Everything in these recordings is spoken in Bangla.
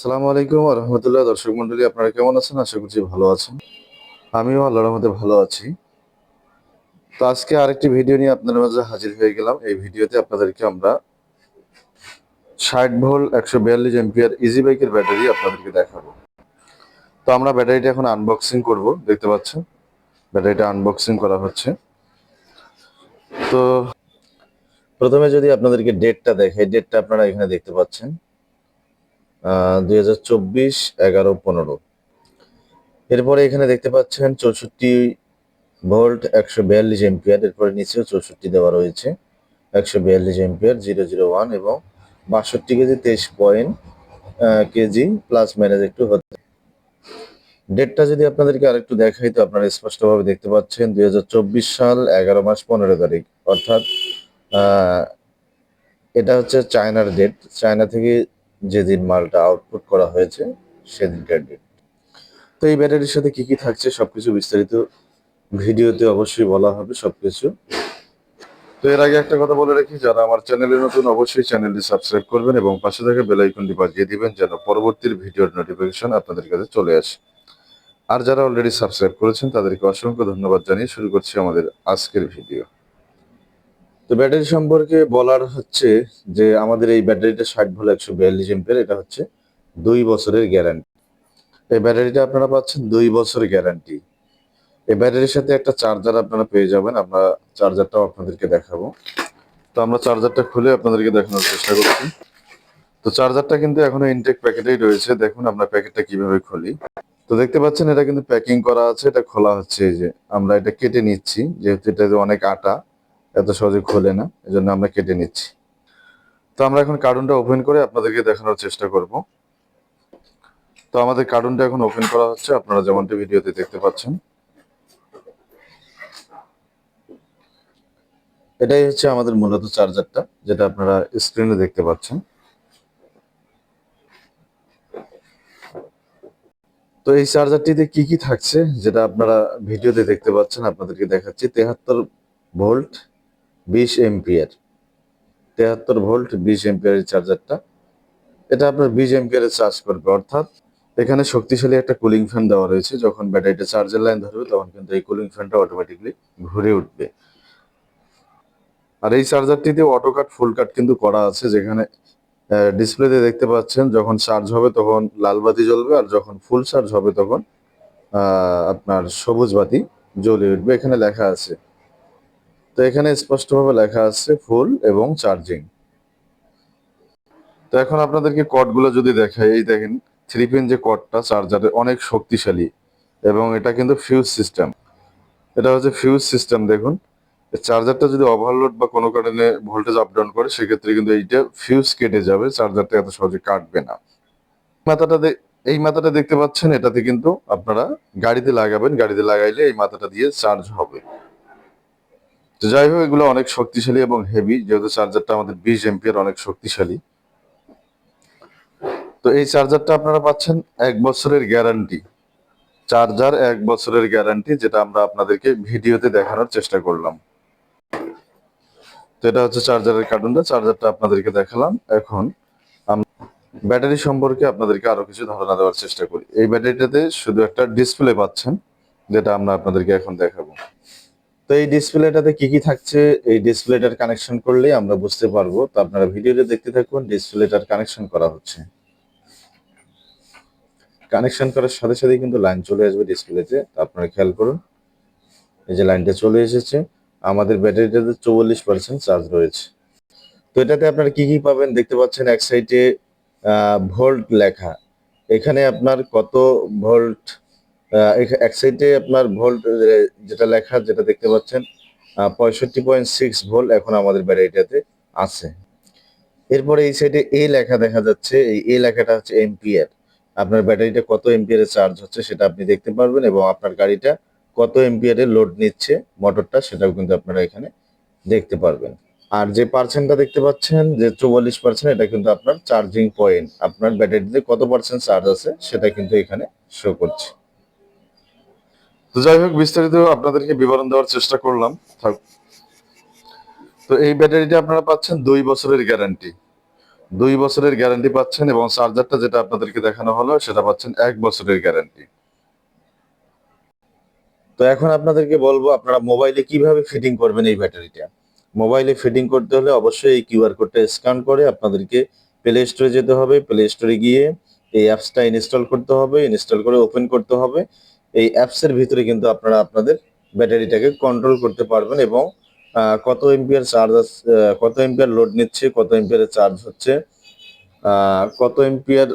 আসসালামু আলাইকুম ওয়া রাহমাতুল্লাহ। দর্শক মণ্ডলী, আপনারা কেমন আছেন? আশা করছি ভালো আছেন। আমিও আল্লাহর রহমতে ভালো আছি। তো আজকে আরেকটি ভিডিও নিয়ে আপনাদের মাঝে হাজির হয়ে গেলাম। এই ভিডিওতে আপনাদেরকে আমরা 60 ভোল্ট 142 অ্যাম্পিয়ার ইজি বাইকের ব্যাটারি আপনাদেরকে দেখাবো। তো আমরা ব্যাটারিটা এখন আনবক্সিং করব। দেখতে পাচ্ছেন ব্যাটারিটা আনবক্সিং করা হচ্ছে। তো প্রথমে যদি আপনাদেরকে ডেটটা দেখাই, ডেটটা আপনারা এখানে দেখতে পাচ্ছেন 2024-11-15। এরপরে এখানে দেখতে পাচ্ছেন 64 ভোল্ট 142 এম্পিয়ার। এরপরে নিচেও 64 দেওয়া রয়েছে, 142 এম্পিয়ার 001 এবং 62 KG 23 point KG plus minus একটু হচ্ছে। ডেটটা যদি আপনাদেরকে আরেকটু দেখাই তো আপনারা স্পষ্টভাবে দেখতে পাচ্ছেন 2024 সাল 11 মাস 15 তারিখ, অর্থাৎ এটা হচ্ছে চায়নার ডেট। চায়না থেকে যেদিন মালটা আউটপুট করা হয়েছে সেদিনকার ডেট। তো এই ব্যাটারির সাথে কি কি থাকছে সবকিছু বিস্তারিত ভিডিওতে অবশ্যই বলা হবে সবকিছু। তো এর আগে একটা কথা বলে রাখি, যারা আমার চ্যানেলে নতুন অবশ্যই চ্যানেলটি সাবস্ক্রাইব করবেন এবং পাশে থাকা বেল আইকনটি বাজিয়ে দিবেন যেন পরবর্তী ভিডিওর নোটিফিকেশন আপনাদের কাছে চলে আসে। আর যারা অলরেডি সাবস্ক্রাইব করেছেন তাদেরকে অসংখ্য ধন্যবাদ জানিয়ে শুরু করছি আমাদের আজকের ভিডিও। তো ব্যাটারি সম্পর্কে বলার হচ্ছে যে আমাদের এই ব্যাটারিটা 60 ভোল্ট 142 এম্পিয়ার, এটা হচ্ছে 2 বছরের গ্যারান্টি। এই ব্যাটারিটা আপনারা পাচ্ছেন 2 বছরের গ্যারান্টি। এই ব্যাটারির সাথে একটা চার্জার আপনারা পেয়ে যাবেন। আমরা চার্জারটাও আপনাদেরকে দেখাবো। তো আমরা চার্জারটা খুলে আপনাদেরকে দেখানোর চেষ্টা করছি। তো চার্জারটা কিন্তু এখনো ইনটেক প্যাকেটেই রয়েছে। দেখুন আমরা প্যাকেটটা কিভাবে খুলি। তো দেখতে পাচ্ছেন এটা কিন্তু প্যাকিং করা আছে, এটা খোলা হচ্ছে। এই যে আমরা এটা কেটে নিচ্ছি, যেহেতু এটাতে অনেক আটা, এত সহজে খোলে না, এজন্য আমরা কেটে নিচ্ছি। তো আমরা এখন কার্টুনটা ওপেন করে আপনাদেরকে দেখানোর চেষ্টা করব। তো আমাদের কার্টুনটা এখন ওপেন করা হচ্ছে, আপনারা যেমনটা ভিডিওতে দেখতে পাচ্ছেন। এটাই হচ্ছে আমাদের মূলত চার্জারটা, যেটা আপনারা স্ক্রিনে দেখতে পাচ্ছেন। তো এই চার্জারটিতে কি কি থাকছে যেটা আপনারা ভিডিওতে দেখতে পাচ্ছেন, আপনাদেরকে দেখাচ্ছি। 73 ভোল্ট 20 এম্পিয়ার, 73 ভোল্ট 20 এম্পিয়ারের চার্জারটা। এটা আপনার 20 এম্পিয়ারে চার্জ করবে, অর্থাৎ এখানে শক্তিশালী একটা কুলিং ফ্যান দেওয়া রয়েছে। যখন ব্যাটারিটা চার্জের লাইন ধরবে তখন কিন্তু এই কুলিং ফ্যানটা অটোমেটিকলি ঘুরে উঠবে। আর এই চার্জারটিতে অটো কাট ফুল কাট কিন্তু করা আছে, যেখানে ডিসপ্লেতে দেখতে পাচ্ছেন যখন চার্জ হবে তখন লাল বাতি জ্বলবে, আর যখন ফুল চার্জ হবে তখন আপনার সবুজ বাতি জ্বলে উঠবে। এখানে লেখা আছে, তো এখানে স্পষ্টভাবে লেখা আছে ফুল এবং চার্জিং। তো এখন আপনাদেরকে কর্ডগুলো যদি দেখাই, এই দেখেন 3 পিন যে কর্ডটা চার্জারের অনেক শক্তিশালী এবং এটা কিন্তু ফিউজ সিস্টেম। এটা হচ্ছে ফিউজ সিস্টেম। দেখুন চার্জারটা যদি ওভারলোড বা কোনো কারণে ভোল্টেজ আপ ডাউন করে সেক্ষেত্রে কিন্তু এইটা ফিউজ কেটে যাবে, চার্জারটা এত সহজে কাটবে না। মাথাটা এই মাথাটা দেখতে পাচ্ছেন, এটাতে কিন্তু আপনারা গাড়িতে লাগাবেন, গাড়িতে লাগাইলে এই মাথাটা দিয়ে চার্জ হবে। তো যাই হোক, এগুলো অনেক শক্তিশালী এবং হেভি, যেহেতু চার্জারটা আমাদের 20 এম্পিয়ার, অনেক শক্তিশালী। তো এই চার্জারটা আপনারা পাচ্ছেন 1 বছরের গ্যারান্টি। চার্জার 1 বছরের গ্যারান্টি, যেটা আমরা আপনাদেরকে ভিডিওতে দেখানোর চেষ্টা করলাম। তো এটা হচ্ছে চার্জারের কার্টুনটা, চার্জারটা আপনাদেরকে দেখালাম। এখন ব্যাটারি সম্পর্কে আপনাদেরকে আরো কিছু ধারণা দেওয়ার চেষ্টা করি। এই ব্যাটারিটাতে শুধু একটা ডিসপ্লে পাচ্ছেন, যেটা আমরা আপনাদেরকে এখন দেখাবো। তো এই ডিসপ্লেটাতে কি কি থাকছে, এই ডিসপ্লেটার কানেকশন করলেই আমরা বুঝতে পারবো। তো আপনারা ভিডিওতে দেখতে থাকুন, ডিসপ্লেটার কানেকশন করা হচ্ছে। কানেকশন করার সাথে সাথে কিন্তু লাইন চলে আসবে ডিসপ্লেতে, আপনারা খেয়াল করুন। এই যে লাইনটা চলে এসেছে। আমাদের ব্যাটারিটাতে 44% চার্জ রয়েছে। তো এটাতে আপনারা কি কি পাবেন দেখতে পাচ্ছেন, এক সাইডে ভোল্ট লেখা। এখানে আপনার কত ভোল্ট, এক সাইডে আপনার ভোল্ট যেটা লেখা, যেটা দেখতে পাচ্ছেন 65.6 ভোল্ট এখন আমাদের ব্যাটারিটাতে আছে। এরপরে এই সাইডে এ লেখা দেখা যাচ্ছে, এই এ লেখাটা হচ্ছে এম্পিয়ার। আপনার ব্যাটারিটা কত এম্পিয়ারে চার্জ হচ্ছে সেটা আপনি দেখতে পারবেন, এবং আপনার গাড়িটা কত এম্পিয়ারে লোড নিচ্ছে মোটরটা, সেটাও কিন্তু আপনারা এখানে দেখতে পারবেন। আর যে পার্সেন্টটা দেখতে পাচ্ছেন যে 44%, এটা কিন্তু আপনার চার্জিং পয়েন্ট, আপনার ব্যাটারিতে কত পার্সেন্ট চার্জ আছে সেটা কিন্তু এখানে শো করছে। তো যাই হোক, বিস্তারিত আপনাদেরকে বিবরণ দেওয়ার চেষ্টা করলাম। তো এই ব্যাটারিটা আপনারা পাচ্ছেন 2 বছরের গ্যারান্টি। 2 বছরের গ্যারান্টি পাচ্ছেন এবং চার্জারটা যেটা আপনাদেরকে দেখানো হলো সেটা পাচ্ছেন 1 বছরের গ্যারান্টি। তো এখন আপনাদেরকে বলবো আপনারা মোবাইলে কিভাবে ফিটিং করবেন এই ব্যাটারিটা। মোবাইলে ফিটিং করতে হলে অবশ্যই এই কিউআর কোডটা স্ক্যান করে আপনাদেরকে প্লে স্টোরে যেতে হবে। প্লে স্টোরে গিয়ে এই অ্যাপসটা ইনস্টল করতে হবে। ইনস্টল করে ওপেন করতে হবে। এই অ্যাপসের ভিতরে কিন্তু আপনারা আপনাদের ব্যাটারিটাকে কন্ট্রোল করতে পারবেন এবং কত এম্পিয়ার চার্জ কত এম্পিয়ার লোড নিচ্ছে, কত এম্পিয়ারের চার্জ হচ্ছে, কত এম্পিয়ার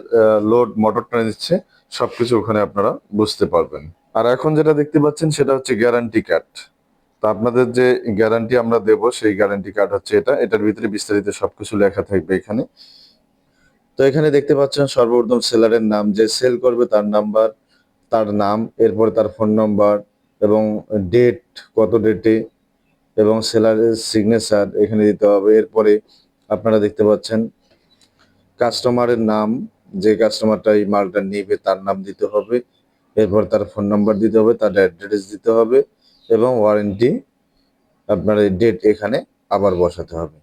লোড মোটরটা নিচ্ছে, সবকিছু ওখানে আপনারা বুঝতে পারবেন। আর এখন যেটা দেখতে পাচ্ছেন সেটা হচ্ছে গ্যারান্টি কার্ড। তো আপনাদের যে গ্যারান্টি আমরা দেব সেই গ্যারান্টি কার্ড হচ্ছে এটা। এটার ভিতরে বিস্তারিত সবকিছু লেখা থাকবে এখানে। তো এখানে দেখতে পাচ্ছেন সর্বপ্রথম সেলারের নাম, যে সেল করবে তার নাম্বার, তার নাম, এরপরে তার ফোন নাম্বার এবং ডেট, কত ডেটে, এবং সেলারের সিগনেচার এখানে দিতে হবে। এরপরে আপনারা দেখতে পাচ্ছেন কাস্টমারের নাম, যে কাস্টমারটা এই মালটা নেবে তার নাম দিতে হবে। এরপর তার ফোন নাম্বার দিতে হবে, তার অ্যাড্রেস দিতে হবে এবং ওয়ারেন্টি আপনার এই ডেট এখানে আবার বসাতে হবে।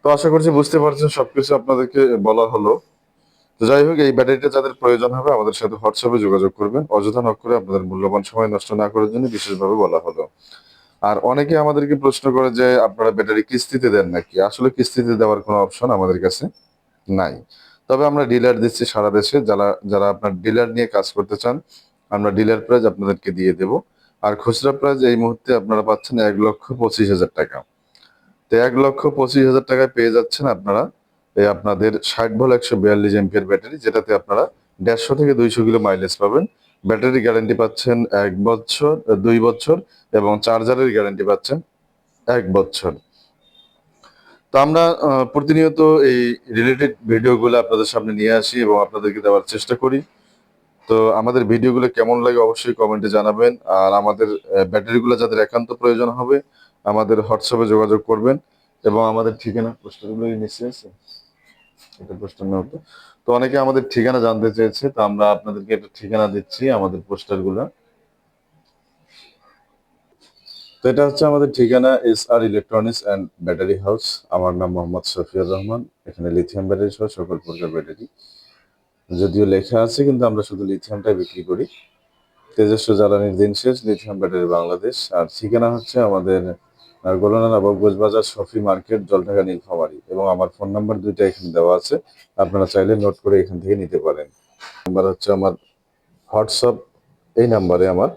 তো আশা করছি বুঝতে পারছেন, সবকিছু আপনাদেরকে বলা হলো। তো যাই হোক, এই ব্যাটারিটা যাদের প্রয়োজন হবে আমাদের সাথে হোয়াটসঅ্যাপে যোগাযোগ করবেন। অযথা নক করে আপনাদের মূল্যবান সময় নষ্ট না করার জন্য বিশেষভাবে বলা হলো। আর অনেকে আমাদেরকে প্রশ্ন করে যে আপনারা ব্যাটারি কিস্তিতে দেন নাকি। আসলে কিস্তিতে দেওয়ার কোনো অপশন আমাদের কাছে নাই। তবে আমরা ডিলার দিচ্ছি সারা দেশে। যারা যারা আপনার ডিলার নিয়ে কাজ করতে চান আমরা ডিলার প্রাইস আপনাদেরকে দিয়ে দেব। আর খুচরা প্রাইস এই মুহূর্তে আপনারা পাচ্ছেন 1,25,000 টাকা। তো 1,25,000 টাকায় পেয়ে যাচ্ছেন আপনারা এই আপনাদের 60 ভোল্ট 142 এম্পিয়ার ব্যাটারি, যেটাতে আপনারা 150 থেকে 200 কিলো মাইলেজ পাবেন। ব্যাটারি গ্যারান্টি পাচ্ছেন 1 বছর, 2 বছর এবং চার্জারের গ্যারান্টি পাচ্ছেন 1 বছর। তো আমরা প্রতিনিয়ত এই রিলেটেড ভিডিওগুলো আপনাদের সামনে নিয়ে আসি এবং আপনাদেরকে দেওয়ার চেষ্টা করি। তো আমাদের ভিডিওগুলো কেমন লাগে অবশ্যই কমেন্টে জানাবেন। আর আমাদের ব্যাটারিগুলো যাদের একান্ত প্রয়োজন হবে আমাদের হোয়াটসঅ্যাপে যোগাযোগ করবেন এবং আমাদের ঠিকানা, পোস্টারগুলো নিচে আছে, এটা পোস্টার নাও তো। তো অনেকে আমাদের ঠিকানা জানতে চেয়েছে, তো আমরা আপনাদেরকে একটা ঠিকানা দিচ্ছি আমাদের পোস্টারগুলো। তো এটা হচ্ছে আমাদের ঠিকানা, SR electronics and battery house. আমার নাম মোহাম্মদ শফিউর রহমান। এখানে লিথিয়াম ব্যাটারি সহ সকল প্রকার ব্যাটারি, যদিও লেখা আছে কিন্তু আমরা শুধু লিথিয়ামটাই বিক্রি করি। তেজস্ব জ্বালানির দিন শেষ, লিথিয়াম ব্যাটারি বাংলাদেশ। আর ঠিকানা হচ্ছে আমাদের গোলনা নবাবগঞ্জ বাজার, শফি মার্কেট, জলঢাকা, নীলফামারী। এবং আমার ফোন নাম্বার দুইটা এখানে দেওয়া আছে, আপনারা চাইলে নোট করে এখান থেকে নিতে পারেন। নাম্বার হচ্ছে আমার হোয়াটসঅ্যাপ, এই নাম্বারে আমার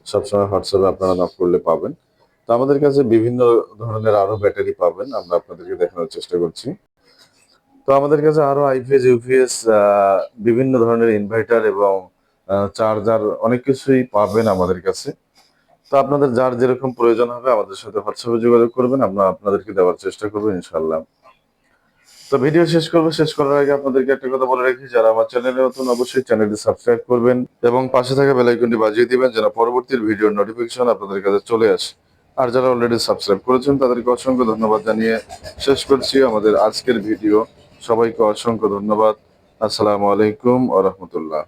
সবসময় হোয়াটসঅ্যাপে আপনারা নক করলে পাবেন। তো আমাদের কাছে বিভিন্ন ধরনের আরো ব্যাটারি পাবেন, আমরা আপনাদেরকে দেখানোর চেষ্টা করছি। তো আমাদের কাছে আরো আইপিএস, ইউপিএস, বিভিন্ন ধরনের ইনভার্টার এবং চার্জার অনেক কিছুই পাবেন আমাদের কাছে। তো আপনাদের যার যেরকম প্রয়োজন হবে আমাদের সাথে হোয়াটসঅ্যাপে যোগাযোগ করবেন, আমরা আপনাদেরকে দেওয়ার চেষ্টা করবো ইনশাল্লাহ। তো ভিডিও শেষ করবো, শেষ করার আগে আপনাদেরকে একটা কথা বলে রাখি, যারা আমার চ্যানেলে নতুন অবশ্যই চ্যানেলটি সাবস্ক্রাইব করবেন এবং পাশে থাকা বেল আইকনটি বাজিয়ে দিবেন যেন পরবর্তী ভিডিওর নোটিফিকেশন আপনাদের কাছে চলে আসে। আর যারা অলরেডি সাবস্ক্রাইব করেছেন তাদেরকে অসংখ্য ধন্যবাদ জানিয়ে শেষ করছি আমাদের আজকের ভিডিও। সবাইকে অসংখ্য ধন্যবাদ। আসসালামু আলাইকুম ওয়া রাহমাতুল্লাহ।